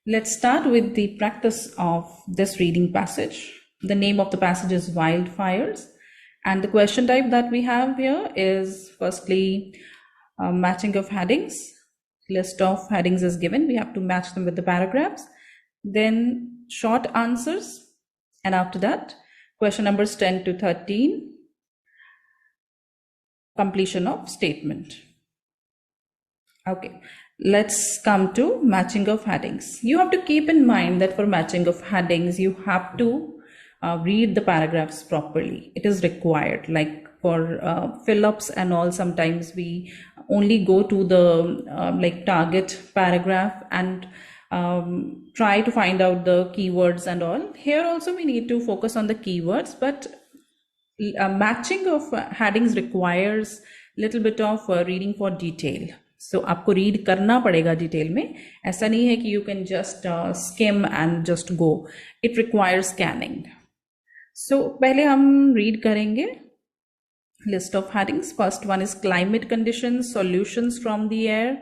Let's start with the practice of this reading passage. The name of the passage is Wildfires, and the question type that we have here is firstly matching of headings. List of headings is given. We have to match them with the paragraphs. Then short answers, and after that question numbers 10 to 13, completion of statement. Okay, let's come to matching of headings. You have to keep in mind that for matching of headings, you have to read the paragraphs properly. It is required. Like for fill-ups and all, sometimes we only go to the target paragraph and try to find out the keywords and all. Here also we need to focus on the keywords, but matching of headings requires little bit of reading for detail. So आपको read करना पड़ेगा detail में. ऐसा नहीं है कि you can just skim and just go. It requires scanning. So पहले हम read करेंगे. List of headings. First one is climate conditions, solutions from the air,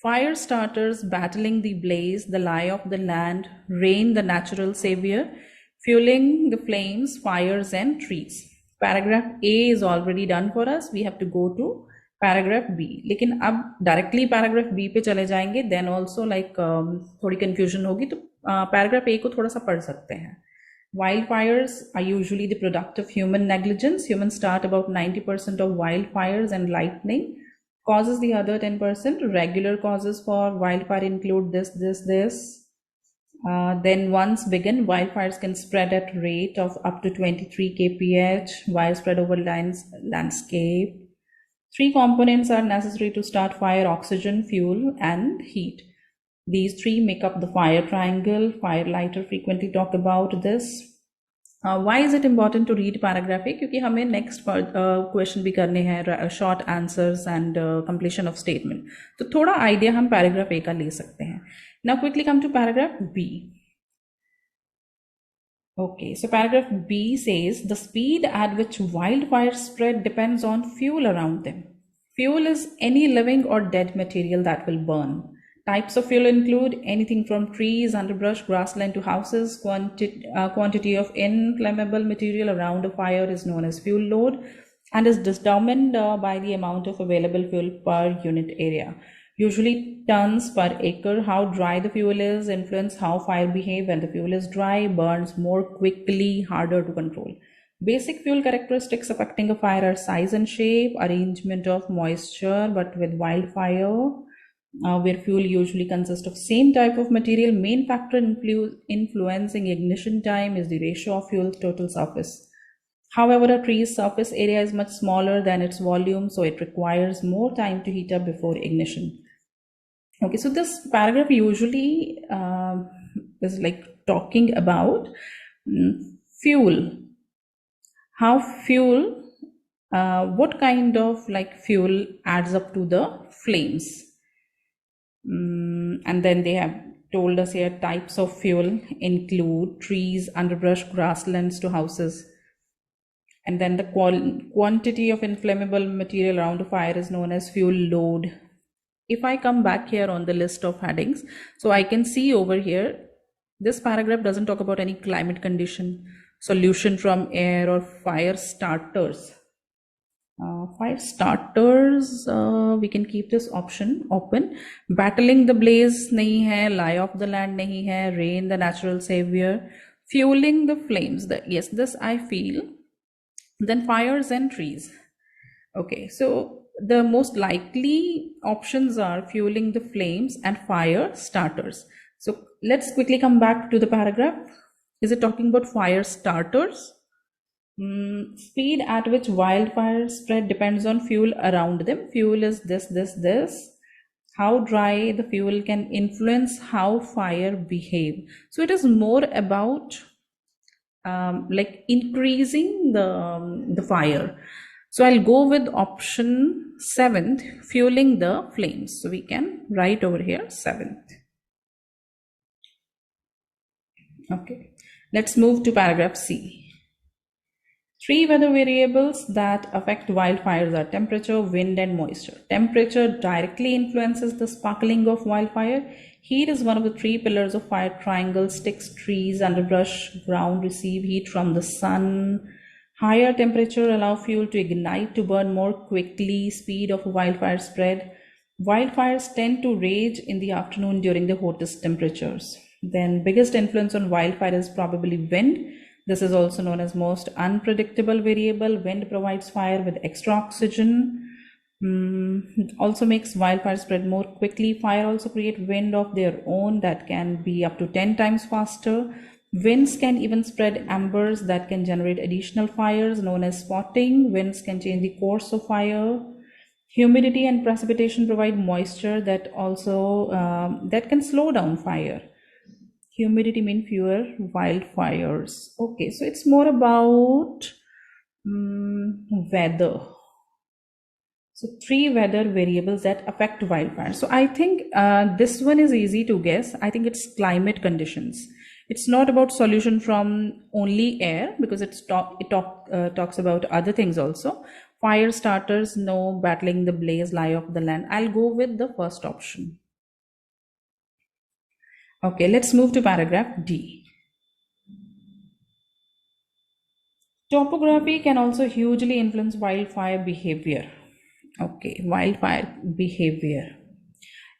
fire starters, battling the blaze, the lie of the land, rain, the natural savior, fueling the flames, fires and trees. Paragraph A is already done for us. We have to go to paragraph B. लेकिन अब directly paragraph B पे चले जाएंगे, then also थोड़ी confusion होगी, तो paragraph A को थोड़ा सा पढ़ सकते हैं. Wildfires are usually the product of human negligence. Humans start about 90% of wildfires, and lightning causes the other 10%. Regular causes for wildfire include this. Then once begin, wildfires can spread at rate of up to 23 kph, widespread over landscape. 3 components are necessary to start fire: oxygen, fuel, and heat. These 3 make up the fire triangle. Fire lighter frequently talk about this. Why is it important to read paragraph A? क्योंकि हमें next question भी करने हैं, short answers and completion of statement. तो थोड़ा idea हम paragraph A का ले सकते हैं. Now quickly come to paragraph B. Okay, so paragraph B says the speed at which wildfires spread depends on fuel around them. Fuel is any living or dead material that will burn. Types of fuel include anything from trees, underbrush, grassland to houses. Quantity of inflammable material around a fire is known as fuel load and is determined by the amount of available fuel per unit area. Usually tons per acre. How dry the fuel is influence how fire behave. When the fuel is dry, burns more quickly, harder to control. Basic fuel characteristics affecting a fire are size and shape, arrangement of moisture, but with wildfire, where fuel usually consists of same type of material, main factor influencing ignition time is the ratio of fuel to total surface. However, a tree's surface area is much smaller than its volume, so it requires more time to heat up before ignition. Okay, so this paragraph usually is talking about fuel. How fuel, what kind of fuel adds up to the flames. And then they have told us here types of fuel include trees, underbrush, grasslands to houses. And then the quantity of inflammable material around a fire is known as fuel load. If I come back here on the list of headings, so I can see over here, this paragraph doesn't talk about any climate condition, solution from air, or fire starters. Fire starters, we can keep this option open. Battling the blaze nahi hai, lie of the land nahi hai, rain the natural savior, fueling the flames. Yes, this I feel. Then fires and trees. Okay, so the most likely options are fueling the flames and fire starters. So let's quickly come back to the paragraph. Is it talking about fire starters? Speed at which wildfires spread depends on fuel around them. Fuel is this. How dry the fuel can influence how fire behave. So it is more about increasing the fire. So I'll go with option 7th, fueling the flames. So we can write over here 7th. Okay, let's move to paragraph C. Three weather variables that affect wildfires are temperature, wind, and moisture. Temperature directly influences the sparkling of wildfire. Heat is one of the three pillars of fire triangle. Sticks, trees, underbrush, ground receive heat from the sun. Higher temperature allow fuel to ignite to burn more quickly. Speed of wildfire spread. Wildfires tend to rage in the afternoon during the hottest temperatures. Then biggest influence on wildfire is probably wind. This is also known as most unpredictable variable. Wind provides fire with extra oxygen. Also makes wildfire spread more quickly. Fire also create wind of their own that can be up to 10 times faster. Winds can even spread embers that can generate additional fires known as spotting. Winds can change the course of fire. Humidity and precipitation provide moisture that also that can slow down fire. Humidity means fewer wildfires. Okay, so it's more about weather. So three weather variables that affect wildfire. So I think this one is easy to guess. I think it's climate conditions. It's not about solution from only air because it talks about other things also. Fire starters, no. Battling the blaze, lie of the land. I'll go with the first option. Okay, let's move to paragraph D. Topography can also hugely influence wildfire behavior. Okay, wildfire behavior.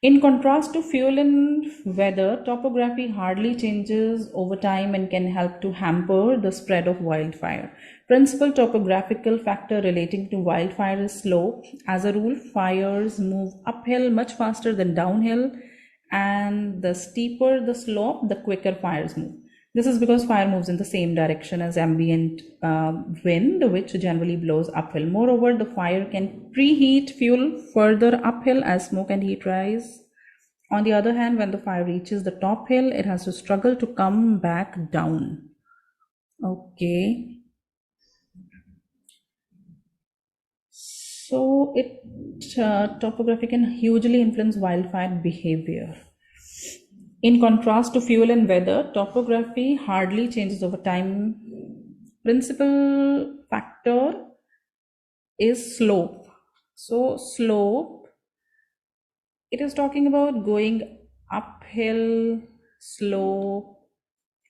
In contrast to fuel and weather, topography hardly changes over time and can help to hamper the spread of wildfire. Principal topographical factor relating to wildfire is slope. As a rule, fires move uphill much faster than downhill, and the steeper the slope, the quicker fires move. This is because fire moves in the same direction as ambient wind, which generally blows uphill. Moreover, the fire can preheat fuel further uphill as smoke and heat rise. On the other hand, when the fire reaches the top hill, it has to struggle to come back down. Okay. So topography can hugely influence wildfire behavior. In contrast to fuel and weather, topography hardly changes over time. Principal factor is slope. So slope, it is talking about going uphill, slope.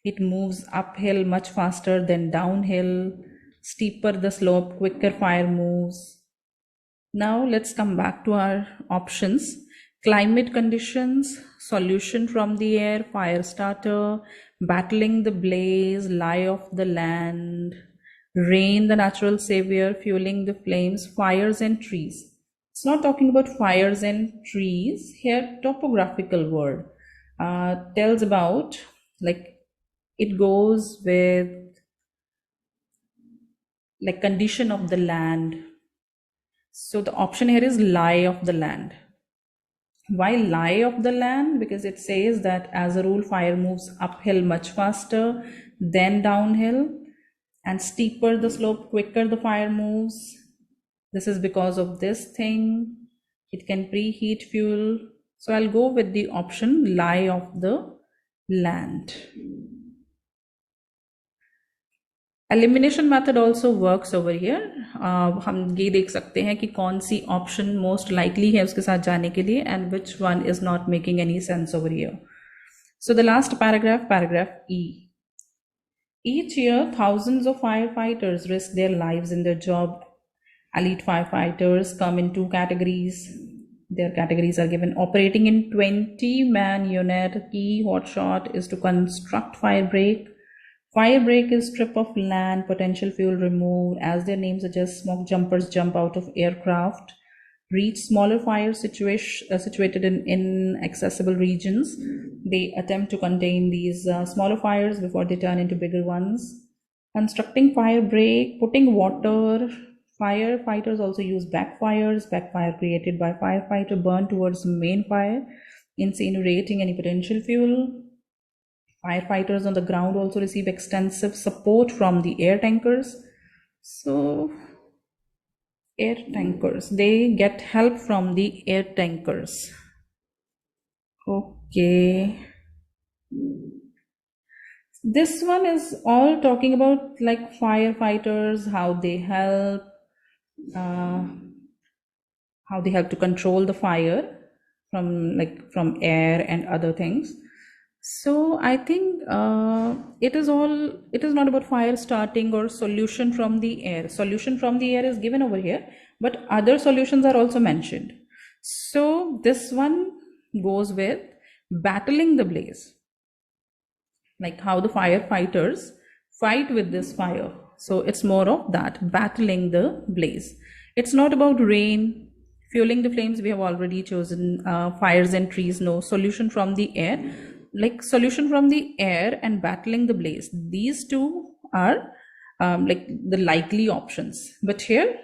It moves uphill much faster than downhill. Steeper the slope, quicker fire moves. Now let's come back to our options. Climate conditions, solution from the air, fire starter, battling the blaze, lie of the land, rain, the natural savior, fueling the flames, fires and trees. It's not talking about fires and trees. Here, topographical word tells about, like, it goes with like condition of the land. So the option here is lie of the land. Why lie of the land? Because it says that as a rule, fire moves uphill much faster than downhill, and steeper the slope, quicker the fire moves. This is because of this thing. It can preheat fuel. So I'll go with the option lie of the land. Elimination method also works over here. हम ये देख सकते हैं कि कौन C option most likely है उसके साथ जाने के लिए and which one is not making any sense over here. So the last paragraph E. Each year, thousands of firefighters risk their lives in their job. Elite firefighters come in two categories. Their categories are given. Operating in 20-man unit, key hotshot is to construct fire break. Fire break is strip of land, potential fuel removed. As their name suggests, smoke jumpers jump out of aircraft, reach smaller fires situated in inaccessible regions. They attempt to contain these smaller fires before they turn into bigger ones. Constructing fire break, putting water. Firefighters also use backfires. Backfire created by firefighter burn towards the main fire, incinerating any potential fuel. Firefighters on the ground also receive extensive support from the air tankers. So air tankers, they get help from the air tankers. Okay. This one is all talking about like firefighters, uh, how they help to control the fire from air and other things. So I think it is not about fire starting or solution from the air. Solution from the air is given over here, but other solutions are also mentioned. So this one goes with battling the blaze, like how the firefighters fight with this fire. So it's more of that, battling the blaze. It's not about rain, fueling the flames. We have already chosen fires and trees. No, solution from the air, like solution from the air and battling the blaze. These two are like the likely options. But here,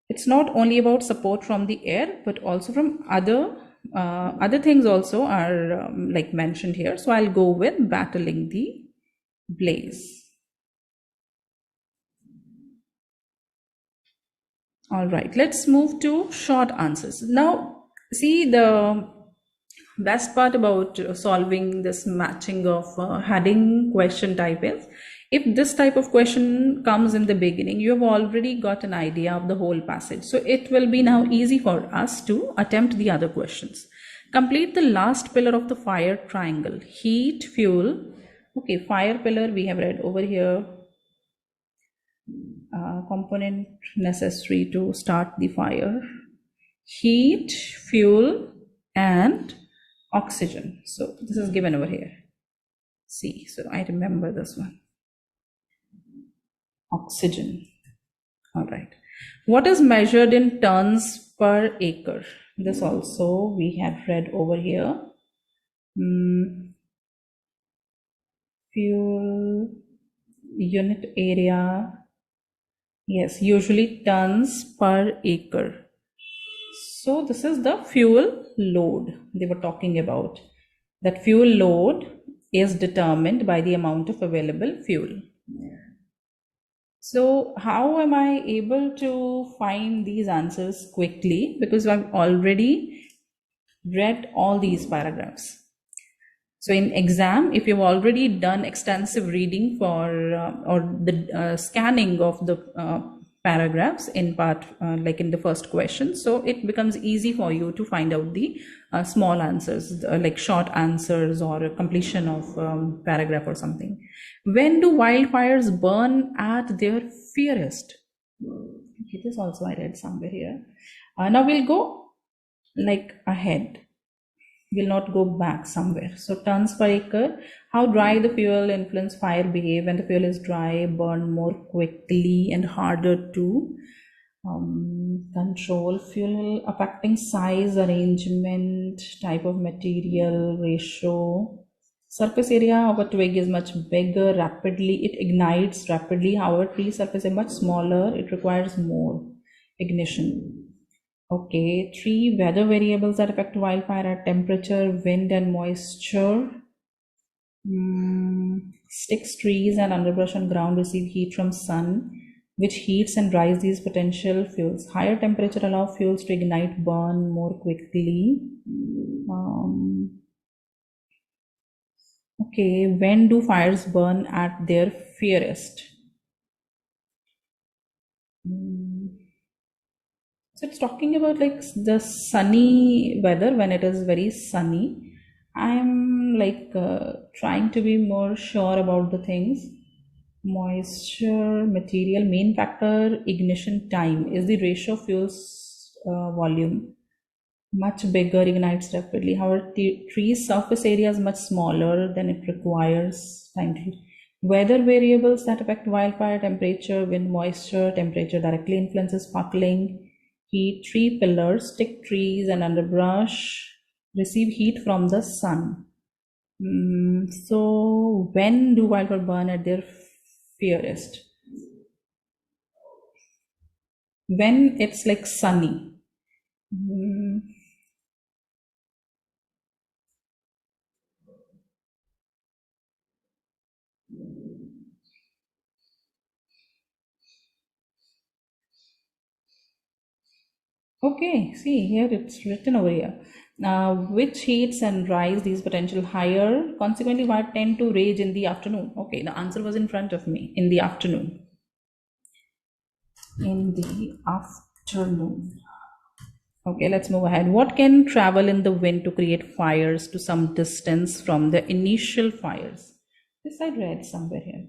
it's not only about support from the air, but also from other things also are like mentioned here. So I'll go with battling the blaze. All right, let's move to short answers. Now, see, the best part about solving this matching of heading question type is, if this type of question comes in the beginning, you have already got an idea of the whole passage. So it will be now easy for us to attempt the other questions. Complete the last pillar of the fire triangle. Heat, fuel. Okay, fire pillar we have read over here. Component necessary to start the fire. Heat, fuel, and oxygen. So this is given over here. See, so I remember this one. Oxygen. All right. What is measured in tons per acre? This also we have read over here. Fuel, unit area. Yes, usually tons per acre. So this is the fuel load they were talking about. That fuel load is determined by the amount of available fuel. So how am I able to find these answers quickly? Because I've already read all these paragraphs. So in exam, if you've already done extensive reading for or the scanning of the paragraphs in part, like in the first question, so it becomes easy for you to find out the small answers, like short answers or a completion of paragraph or something. When do wildfires burn at their fiercest? Okay, this also I read somewhere here. Now we'll go like ahead. Will not go back somewhere. So tons per acre. How dry the fuel influence fire behave. When the fuel is dry, burn more quickly and harder to control. Fuel affecting size, arrangement, type of material, ratio. Surface area of a twig is much bigger, rapidly. It ignites rapidly. However, tree surface is much smaller. It requires more ignition. Okay, three weather variables that affect wildfire are temperature, wind, and moisture. Sticks, trees, and underbrush on ground receive heat from sun, which heats and dries these potential fuels. Higher temperature allow fuels to ignite, burn more quickly. Okay, when do fires burn at their fiercest? So it's talking about like the sunny weather, when it is very sunny. I'm like trying to be more sure about the things. Moisture, material, main factor, ignition time. Is the ratio of fuels volume much bigger, ignites rapidly. However, tree's surface area is much smaller than it requires time to heat. Weather variables that affect wildfire: temperature, wind, moisture. Temperature directly influences sparkling. Heat, tree pillars, stick trees, and underbrush receive heat from the sun. So when do wildfire burn at their fiercest? When it's like sunny. Okay, see here it's written over here. Which heats and rise these potential higher, consequently what tend to rage in the afternoon. Okay, the answer was in front of me. In the afternoon. In the afternoon. Okay, let's move ahead. What can travel in the wind to create fires to some distance from the initial fires? This I read somewhere here.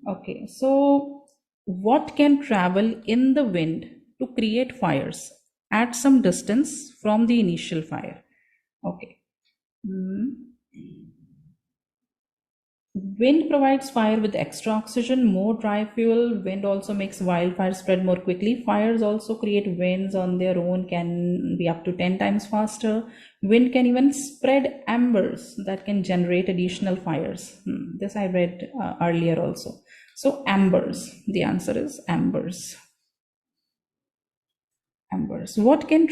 Okay, so what can travel in the wind to create fires at some distance from the initial fire? Okay. Wind provides fire with extra oxygen, more dry fuel. Wind also makes wildfire spread more quickly. Fires also create winds on their own, can be up to 10 times faster. Wind can even spread embers that can generate additional fires. This I read earlier also. So embers, the answer is embers. Embers. What can